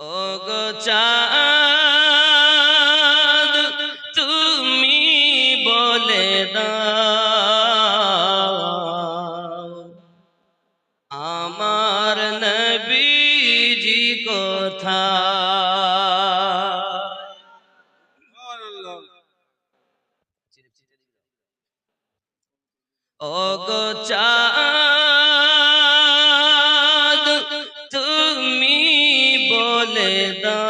ওগো চাঁদ তুমি বলে দাও আমার নবীজি কোথায়। ওগো চাঁদ তুমি বলে দাও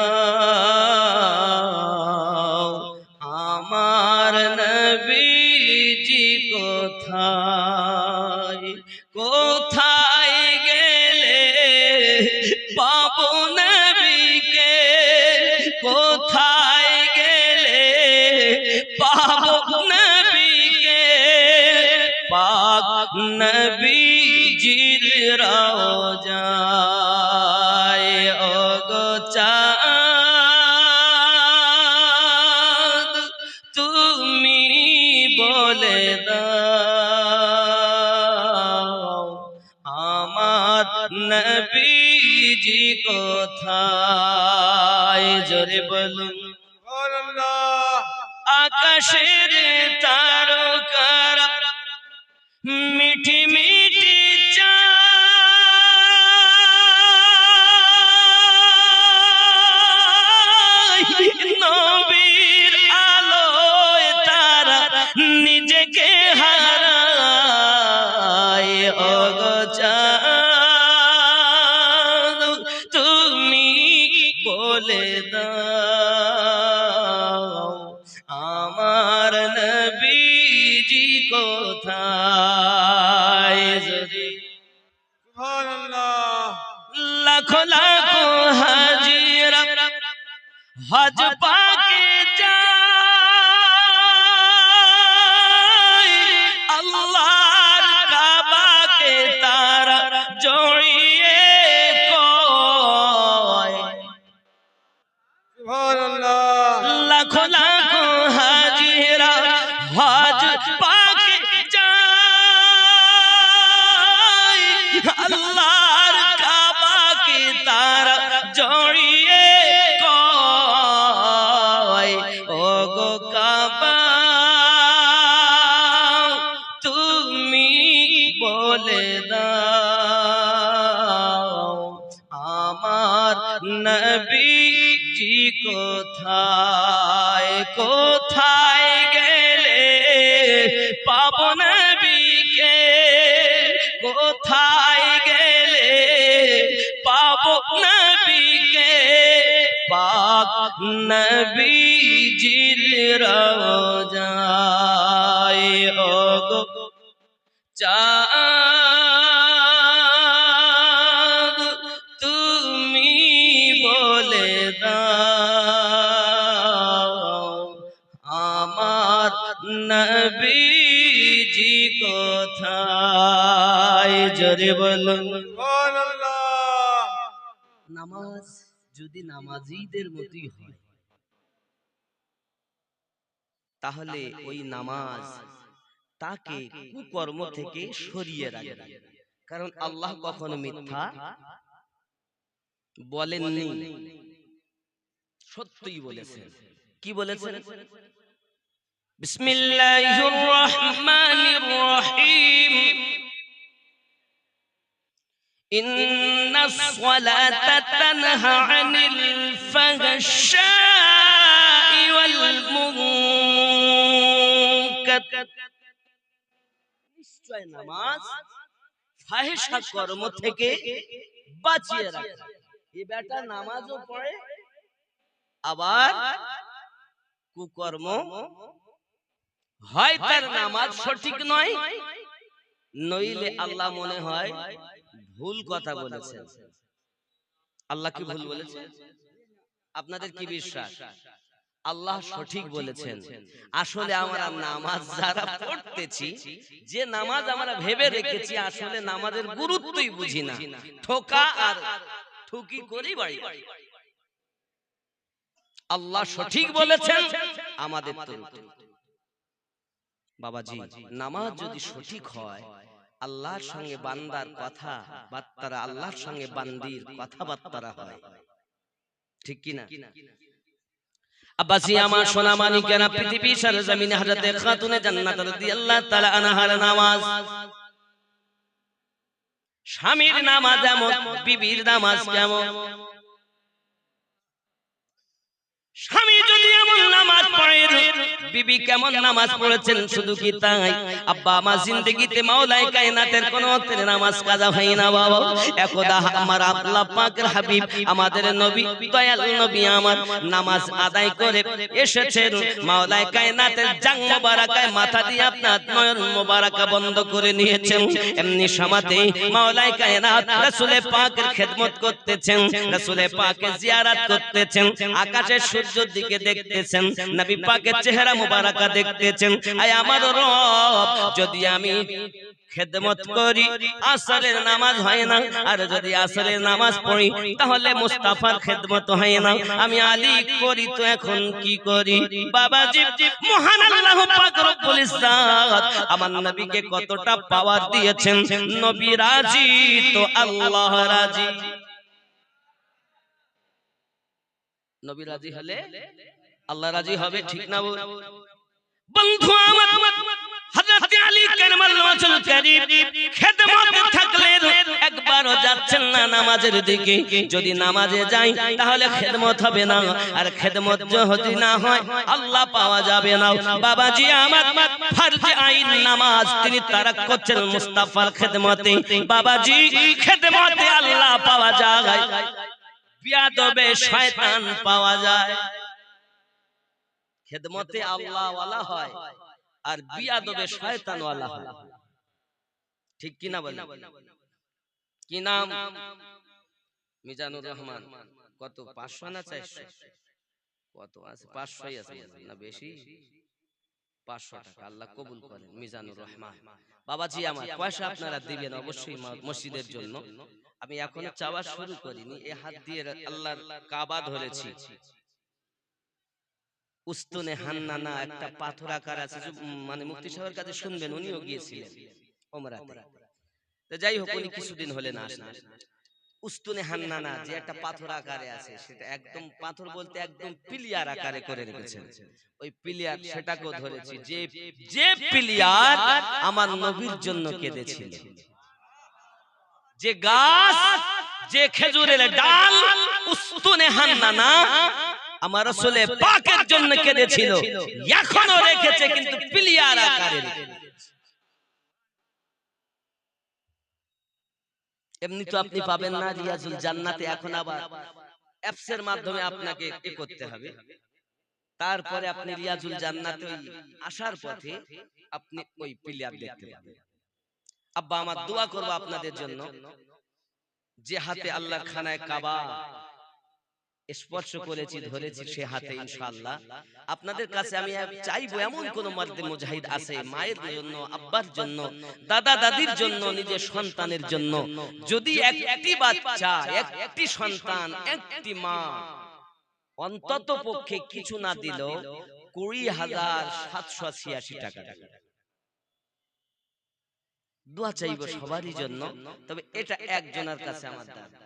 আমার নবীজি কোথায়। কোথায় গেলে পাবো নবীকে, কোথায় গেলে পাবো নবীকে, পাক নবীজির রওজায়। ওগো চাঁদ তুমি বলে দাও আমার নবীজি কোথায়। জোরে বলুন আকাশের তারকারা মিঠি মিঠি চায়, নবীর আলোয় তারা নিজেকে হারায়। ওগো চাঁদ তুমি বলে দাও আমার নবীজি কোথায়। লাখো লাখো হাজিরা হজ পাকে যায়, আল্লাহর কাবাকে তারা জড়িয়ে কয়। লাখো লাখো হাজিরা হজ পাকে যায়, আল্লাহর কাবাকে তারা জড়িয়ে কয়। ওগো কাবা তুমি বলে দাও আমার নবীজি কোথায়। কোথায় গেলে পাবো নবীকে, কোথায় গেলে পাবো নবীকে, পাক নবীজির রওজায়। ওগো চাঁদ তুমি বলে দাও আমার নবীজি কোথায়। জোরে বলুন নামাজ যদি নামাজীদের মতোই হয় তাহলে ওই নামাজ তাকে কুকর্ম থেকে সরিয়ে রাখবে। কারণ আল্লাহ কখনো মিথ্যা বলেননি, সত্যই বলেছেন। কি বলেছেন? বিসমিল্লাহির রহমানির রহিম ইন্নাস সালাতা তানহা আনিল ফাহশাই ওয়াল মুনকার। নিশ্চয় নামাজ ফাহিশা কর্ম থেকে বাঁচিয়ে রাখে। এই বেটা নামাজও পড়ে আবার কুকর্ম হয়, তার নামাজ সঠিক নয়, নইলে আল্লাহ মনে হয় ভুল কথা বলেছেন। আল্লাহ কি ভুল বলেছেন? আপনাদের কি বিশ্বাস আল্লাহ সঠিক বলেছেন? আসলে আমরা নামাজ যারা পড়তেছি, যে নামাজ আমরা ভেবে রেখেছি, আসলে নামাজের গুরুত্বই বুঝি না, ঠোকা আর ঠুকি করি বাড়ি। আল্লাহ সঠিক বলেছেন আমাদের তো বাবাজি, নামাজ যদি সঠিক হয়, আল্লাহর সঙ্গে বান্দার কথা বার্তারা, আল্লাহর সঙ্গে বান্দির কথাবার্তারা হয়। ঠিক কি না? আব্বাসি আমার সোনা মানিকেরা, পৃথিবী সরজমিনে হযরতে খাতুনে জান্নাত রাদিয়াল্লাহু তাআলা আনহার নামাজ, স্বামীর নামাজ যেমন, বিবির নামাজ কেমন? স্বামী যদি এমন নামাজ পড়ে, বিবি কেমন নামাজ পড়েছেন? শুধু কি তাই, আব্বা আমার জিন্দেগিতে মাওলাই কায়নাতের কোন ওয়াক্তের নামাজ কাজা হয় না বাবা। একদা আমার আল্লাহ পাকের হাবিব, আমাদের নবী, দয়াল নবী আমার নামাজ আদায় করে এসেছেন, মাওলাই কায়নাতের জাং মোবারকায় মাথা দিয়ে আপনার নয়ন মোবারকা বন্ধ করে নিয়েছেন। এমনি সমাতে মাওলাই কায়নাত রাসূলে পাকের খেদমত করতেছেন, রাসূলে পাকের জিয়ারত করতেছেন, আকাশে সূর্যের দিকে দেখতেছেন, নবী পাকের চেহারা মুবারাকা দেখতেছেন। আয় আমার রব, যদি আমি খেদমত করি, আসরের নামাজ হয় না, আর যদি আসরের নামাজ পড়ি তাহলে মুস্তাফার খেদমত হয় না, আমি আলী করি তো এখন কি করি? বাবাজি, মহান আল্লাহ পাক রব্বুল ইজ্জত আমার নবীকে কতটা পাওয়ার দিয়েছেন। নবী রাজি তো আল্লাহ রাজি। নবী রাজি হলে আল্লাহ রাজি হবে, ঠিক না বন্ধু আমার? হযরত আলী কারামাল্লাহু ওয়াজহুল কারীম খেদমতে থাকলেন, একবারও যাচ্ছেন না নামাজের দিকে। যদি নামাজে যাই তাহলে খেদমত হবে না, আর খেদমত যদি না হয় আল্লাহ পাওয়া যাবে না। বাবাজি আমার ফরজ আইন নামাজ তিনি তারাক করছেন মুস্তাফার খেদমতে। বাবাজি, খেদমতে আল্লাহ পাওয়া যায়, বিয়াদবে শয়তান পাওয়া যায়। খেদমতে আল্লাহ ওয়ালা হয় আর বিয়াদবে শয়তান ওয়ালা হয়, ঠিক কি না বলেন? কি নাম? মিজানুর রহমান। কত, 500 না 400? কত আছে? 500ই আছে না বেশি? 500 টাকা আল্লাহ কবুল করেন। মিজানুর রহমান বাবাজি আমার, পয়সা আপনারা দিবেন অবশ্যই মসজিদের জন্য। আমি এখনো চাওয়া শুরু করিনি, এই হাত দিয়ে আল্লাহর কাবা ধরেছি। উস্তুনে হান্নানা একটা পাথর আকার আছে, মানে মুফতি সাহেবের কাছে শুনবেন, উনিও গিয়েছিলেন ওমরাতে। তো যাই হোক, উনি কিছুদিন হলে না আসেন। উস্তুনে হান্নানা যে একটা পাথর আকারে আছে, সেটা একদম পাথর বলতে একদম পিলিয়ার আকারে করে রেখেছেন। ওই পিলিয়ার, সেটাকেও ধরেছি, যে পিলিয়ার আমার নবীর জন্য কেঁদেছিল, যে গাছ, যে খেজুরের ডাল, উস্তুনে হান্নানা আমার রাসূলে পাকের জন্য কেঁদেছিল, এখনো রেখেছে, কিন্তু পিলিয়ার আকারে রেখেছে। এমনি তো আপনি পাবেন না রিয়াজুল জান্নাতে, এখন আবার অ্যাপসের মাধ্যমে আপনাকে কি করতে হবে, তারপরে আপনি রিয়াজুল জান্নাতে আসার পথে আপনি ওই পিলিয়ার দেখতে পাবেন। আব্বা আমার দোয়া করব আপনাদের জন্য, যে হাতে আল্লাহর খানায় কাবা স্পর্শ করেছি, ধরেছি, সে হাতে ইনশাআল্লাহ আপনাদের কাছে আমি চাইবো, এমন কোন মার্দে মুজাহিদ আছে, মায়ের জন্য, আব্বার জন্য, দাদা দাদির জন্য, নিজের সন্তানের জন্য, যদি একটি বাচ্চা, একটি সন্তান, একটি মা অন্তত পক্ষে কিছু না দিল 20,786 টাকা দোয়া চাইবো সবারই জন্য। তবে এটা একজনের কাছে আমার দাবি,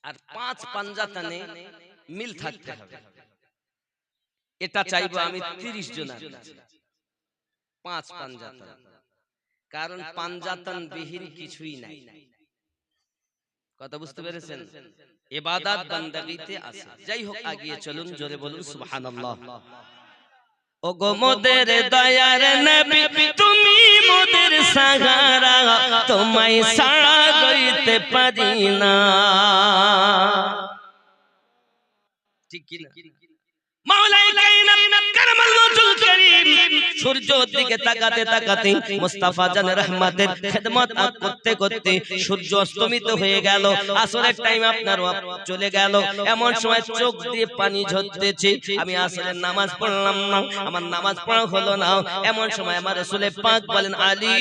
আর 5 পাঞ্জাতানে মিল থাকতে হবে। এটা চাইবো আমি 30 জনের কাছে, 5 পাঞ্জাতান, কারণ পাঞ্জাতান বিহীন কিছুই নাই। কথা বুঝতে পেরেছেন? ইবাদত বান্দাগিতে আছে। যাই হোক, আগিয়ে চলুন, জোরে বলুন সুবহানাল্লাহ। ও গো মোদের দয়ার নবী, তুমি মোদের সাহারা, তোমায় ছাড়া রইতে পারি না। ঠিক কি না? মাওলাই কায়নাত কারামাল্লাহু ওয়াজহুল কারীম সূর্যের দিকে তাকাতে তাকাতে, মুস্তাফা জান রহমতের খেদমত করতে করতে সূর্য অস্তমিত হয়ে গেল, আসরের টাইম আপনার চলে গেল। এমন সময় চোখ দিয়ে পানি ঝরতেছে, আমি আসরের নামাজ পড়লাম না, আমার নামাজ পড়া হলো না। এমন সময় আমার রাসূল পাক বলেন, আলী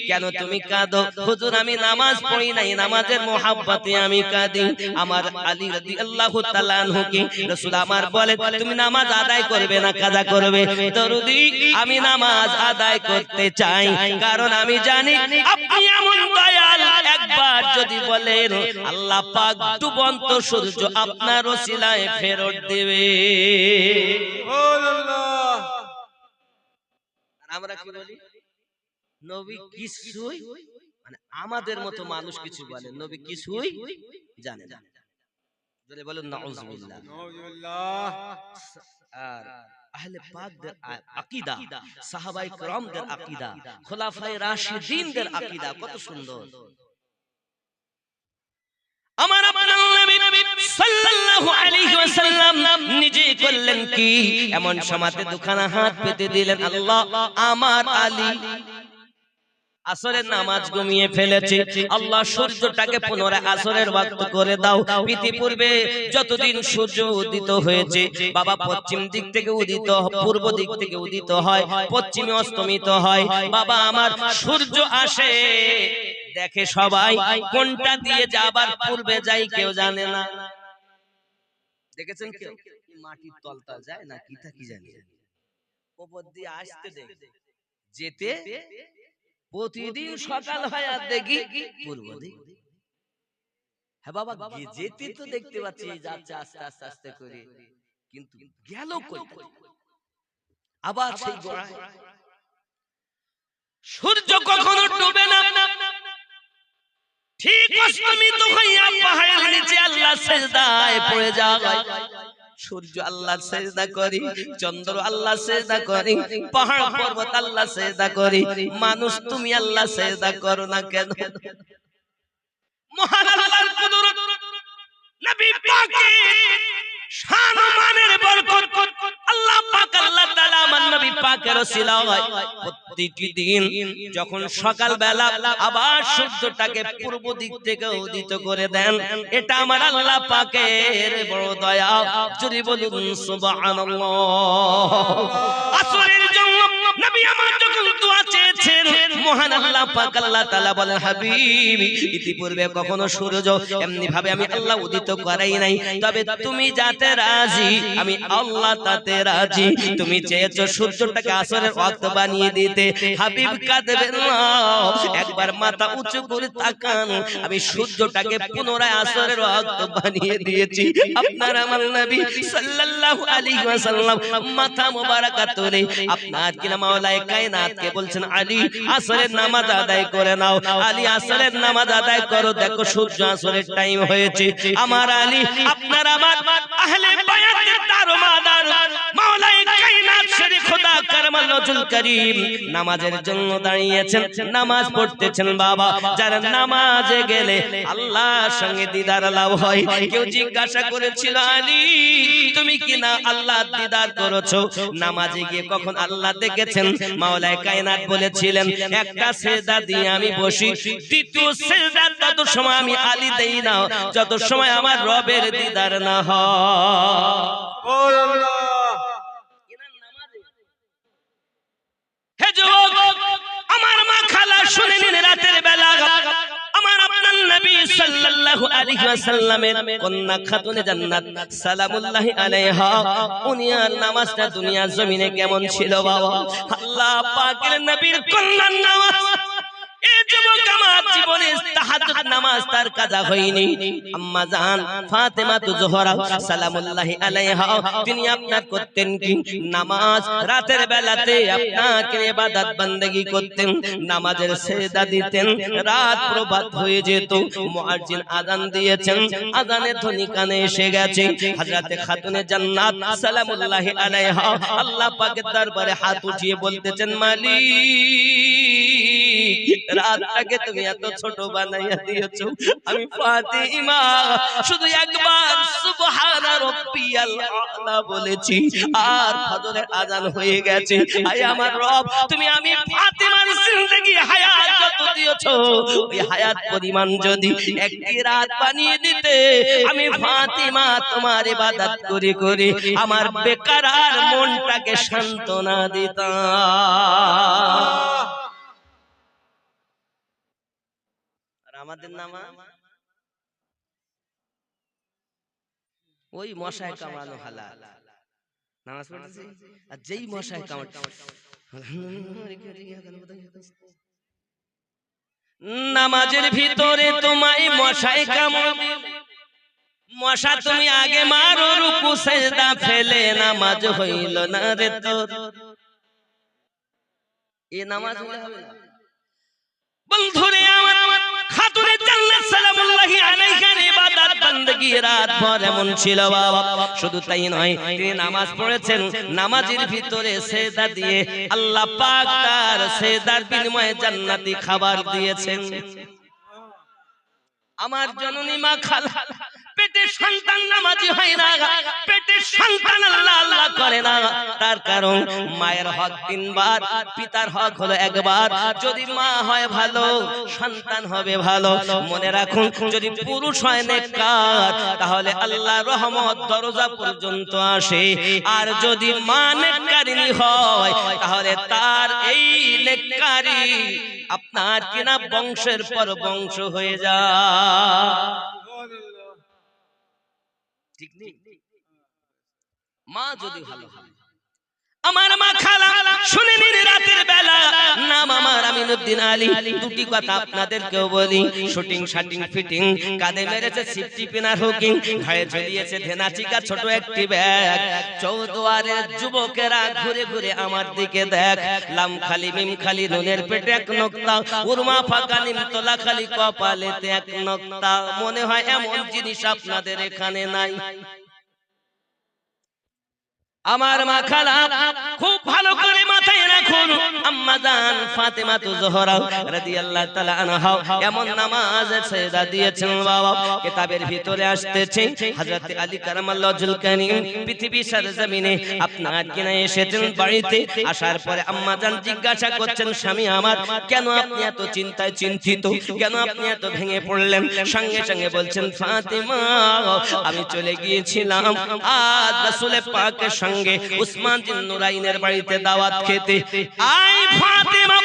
কেন তুমি কাঁদো? হুজুর আমি নামাজ পড়ি নাই, নামাজের মোহাব্বতে আমি কাঁদি। আমার আলী রাদিয়াল্লাহু তাআলা আনহুকে রাসূল আমার বলেন, তুমি নামাজ আদায় করবে না কাজা করবে? দরুদি আমি নামাজ আদায় করতে চাই, কারণ আমি জানি আপনি এমন দয়াল। একবার যদি বলেন আল্লাহ পাক ডুবন্ত সূর্য আপনার ওসিলায় ফেরত দেবে। সুবহানাল্লাহ। আমরা কি বলি? নবী কিছুই মানে আমাদের মতো মানুষ কিছু বলে, নবী কিছুই জানে না। যদি বলেন নাউজুবিল্লাহ। নাউজুবিল্লাহ। আর আহলে পাকদের আকীদা, সাহাবায়ে কিরামদের আকীদা, খোলাফায়ে রাশিদিনদের আকীদা কত সুন্দর। আমার আপনার নবী সাল্লাল্লাহু আলাইহি ওয়াসাল্লাম নিজে করলেন কি, এমন সময়তে দুখানা হাত পেতে দিলেন, আল্লাহ আমার আলী আসরের নামাজ ঘুমিয়ে ফেলেছে, আল্লাহ সূর্যটাকে পুনরায় আসরের ওয়াক্ত করে দাও। ইতিপূর্বে যতদিন সূর্য উদিত হয়েছে বাবা, পশ্চিম দিক থেকে উদিত, পূর্ব দিক থেকে উদিত হয়, পশ্চিমে অস্তমিত হয়। বাবা আমার সূর্য আসে দেখে সবাই, কোনটা দিয়ে যাবার পূর্বে যাই কেউ জানে না। দেখেছেন কেউ? মাটির তলটা যায় না কি তা কি জানি, উপর দিয়ে আসতে দেখে যেতে প্রতিদিন সকাল হয় আর দেখি পূর্ব দিক। হ্যাঁ বাবা, যেতে তো দেখতে পাচ্ছি যাচ্ছে আস্তে আস্তে আস্তে করে, কিন্তু গেল কই? আবার সেই গোড়ায়। সূর্য কখনো ডুবে না, ঠিক অস্তমিত হইয়া পাহাড়ের নিচে আল্লাহ সিজদায় পড়ে যায়। সূর্য আল্লাহ সিজদা করি, চন্দ্র আল্লাহ সিজদা করি, পাহাড় পর্বত আল্লাহ সিজদা করি, মানুষ তুমি আল্লাহ সিজদা করো না কেন? মহান আল্লাহর কুদরত, নবী পাকের শান ও মানের বরকত, আল্লাহ পাক আল্লাহ তাআলা আমার নবী পাকের ওসিলায় প্রতিটি দিন যখন সকাল বেলা আবার সূর্যটাকে পূর্ব দিক থেকে উদিত করে দেন, এটা আমার আল্লাহ পাকের বড় দয়া। যদি বলুন সুবহানাল্লাহ। আসরের জন্য নবী আমার যখন দোয়া চেয়েছেন, মহান আল্লাহ পাক আল্লাহ তাআলা বলেন, হাবিব ইতিপূর্বে কখনো সূর্য এমনি ভাবে আমি আল্লাহ উদিত করাই নাই, তবে তুমি যাতে রাজি আমি আল্লাহ তাতে রাজি। তুমি চেয়েছো সূর্যটাকে আসরের ওয়াক্ত বানিয়ে দিতে, হাবিব কাঁদবেন না, একবার মাথা উঁচু করে তাকান, আমি সূর্যটাকে পুনরায় আসরের ওয়াক্ত বানিয়ে দিয়েছি। আপনার আমার নবী সাল্লাল্লাহু আলাইহি ওয়াসাল্লাম মাথা মোবারক তুলে আপনার কিনা মাওলায়ে কায়নাতকে বলছেন, আলী আসরের নামাজ আদায় করে নাও, আলী আসরের নামাজ আদায় করো, দেখো সূর্য আসরের টাইম হয়েছে। আমার আলী আপনার আমার আহলে বায়াতের দারোমাদার মাওলায়ে কায়নাত শরীফ খোদা কারমাল ওয়াজহুল কারীম নামাজের জন্য দাঁড়িয়েছেন, নামাজ পড়তেছেন। বাবা যারা নামাজে গেলে আল্লাহর সঙ্গে দিদার লাভ হয়। কেউ জিজ্ঞাসা করেছিল, আলী তুমি কি না আল্লাহর দিদার করেছো? নামাজে গিয়ে কখন আল্লাহ দেখেছেন? মাওলায়ে কায়নাত বলেছিলেন, একটা সিজদা দিয়ে আমি বসি, দ্বিতীয় সিজদা তত সময় আমি আলী দেই না যত সময় আমার রবের দিদার না হয়। সুবহানাল্লাহ। হে যুবক, আমার মা খালা শুনে নিন, রাতের বেলা আমার আপনার নবী সাল্লাল্লাহু আলাইহি ওয়াসাল্লামের কন্যা খাতুনে জান্নাত সালামুল্লাহি আলাইহা, উনি আর নামাজটা দুনিয়ার জমিনে কেমন ছিল বাবা? আল্লাহ পাকের নবীর কন্যার নামাজ, এই যুবক আমার জীবনে তাহাজ্জুদ নামাজ তার কাজা হয়নি। আম্মা জান ফাতেমা জোহরা সালামুল্লাহি আলাইহা, তিনি আপনার করতেন কি? নামাজ রাতের বেলাতে আপনাকে ইবাদত বندگی করতেন, নামাজের সিজদা দিতেন। রাত প্রভাত হয়ে যেত, মুয়াজ্জিন আযান দিয়েছেন, আযানের ধ্বনি কানে এসে গেছে। হযরতে খাতুনে জান্নাত সালামুল্লাহি আলাইহা আল্লাহ পাকের দরবারে হাত উঠিয়ে বলতেছেন, মালিক রাতটাকে তুমি এত ছোট বানাইয়া দিয়েছো, আমি ফাতিমা শুধু একবার সুবহানা রাব্বিয়াল আলা বলেছি আর ফজরের আযান হয়ে গেছে। আয় আমার রব, তুমি আমি ফাতিমার জিন্দেগি হায়াত যত দিয়েছো, ওই হায়াত পরিমাণ যদি একটি রাত বানিয়ে দিতে, আমি ফাতিমা তোমার ইবাদত করে করে আমার বেকার আর মনটাকে সান্ত্বনা দিতাম। আমাদের নামাজ ওই মশায় কামড়ানো হালাল, নামাজ পড়তেছি আর যেই মশায় কামড়, নামাজের ভিতরে তোমায় মশায় কামড়, মশা তুমি আগে মারো, রুকু সিজদা ফেলে নামাজ হইল না রে তোর। এই নামাজ হলে হবে না বন্ধুরে আমার, খাতুনে জান্নাত সালামুল্লাহি আলাইহার ইবাদত বান্দেগি রাত ভর এমন ছিল বাবা। শুধু তাই নয়, তিনি নামাজ পড়েছেন, নামাজের ভিতরে সিজদা দিয়ে আল্লাহ পাক তার সিজদার বিনিময়ে জান্নাতি খাবার দিয়েছেন। আমার জননী মা খালা পেটের সন্তান নামাজি হয় না, পেটের সন্তান আল্লাহ আল্লাহ করে না, তার কারণ মায়ের হক 3 বার, পিতার হক হলো 1 বার। যদি মা হয় ভালো, সন্তান হবে ভালো। মনে রাখুন, যদি পুরুষ হয় নেককার, তাহলে আল্লাহর রহমত দরজা পর্যন্ত আসে। আর যদি মা নেককারিনী হয়, তাহলে তার এই নেককারি আপনার কিনা বংশের পর বংশ হয়ে যায়। ঠিক নেই? মা যদি ভালো হয়, আমার মা খালা শুনে নিন, রাতের বেলা নাম আমার আমিনুদ্দিন আলী। দুটি কথা আপনাদেরকেও বলি, শুটিং শাটিং ফিটিং, কাঁধে মেরেছে সিফটি পিনার হুকিং, ঘাড়ে ঝুলিয়েছে ধেনাচিকা ছোট একটি ব্যাগ। চৌদুয়ারের যুবকেরা ঘুরে ঘুরে আমার দিকে দেখ, লাম খালি মিম খালি নুনের পেটে 1 নোক্তা, উরমা ফাঁকা নিমতলা খালি কপালেতে 1 নোক্তা। মনে হয় এমন জিনিস আপনাদের এখানে নাই। আমার মা খালা খুব ভালো করে মাথায় রাখুন, আম্মা জান ফাতেমা জোহরা রাদিয়াল্লাহু তাআলা আনহা এমন নামাজ সিজদা দিয়েছেন বাবা। কিতাবের ভিতরে আসতেছে হযরত আলী কারামাল্লাহু ওয়াজহুল কারীম পৃথিবীর সরজমিনে আপনার কিনা এসেছেন বাড়িতে। আসার পরে আম্মা জান জিজ্ঞাসা করছেন, স্বামী আমার, কেন আপনি এত চিন্তায় চিন্তিত, কেন আপনি এত ভেঙে পড়লেন? সঙ্গে সঙ্গে বলছেন, ফাতেমা আমি চলে গিয়েছিলাম আজ রাসূল পাকের সঙ্গে উসমান জিন নুরাইনের বাড়িতে দাওয়াত খেতে। আই ফাতেমা,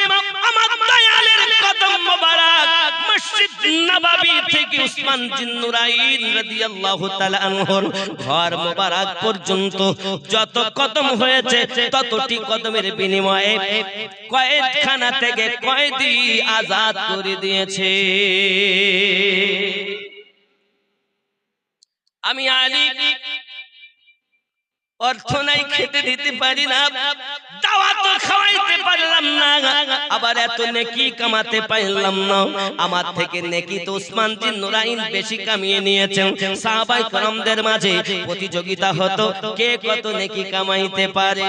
আমার দয়ালের কদম মোবারক মসজিদ নববী থেকে উসমান জিন নুরাইন রাদিয়াল্লাহু তাআলা আনহুর ঘর মোবারক পর্যন্ত যত কদম হয়েছে, ততটি কদমের বিনিময়ে কয়েদখানা থেকে কয়েদি আজাদ করে দিয়েছে। আমি আলী অর্থ নাই, খেতে দিতে পারি না, দাওয়াত খাওয়াইতে পারলাম না, আবার এত নেকি কামাতে পারলাম না। আমার থেকে নেকি তো উসমান জিন নুরাইন বেশি কামিয়ে নিয়েছেন। সাহাবায়ে কেরামদের মাঝে প্রতিযোগিতা হতো কে কত নেকি কামাইতে পারে।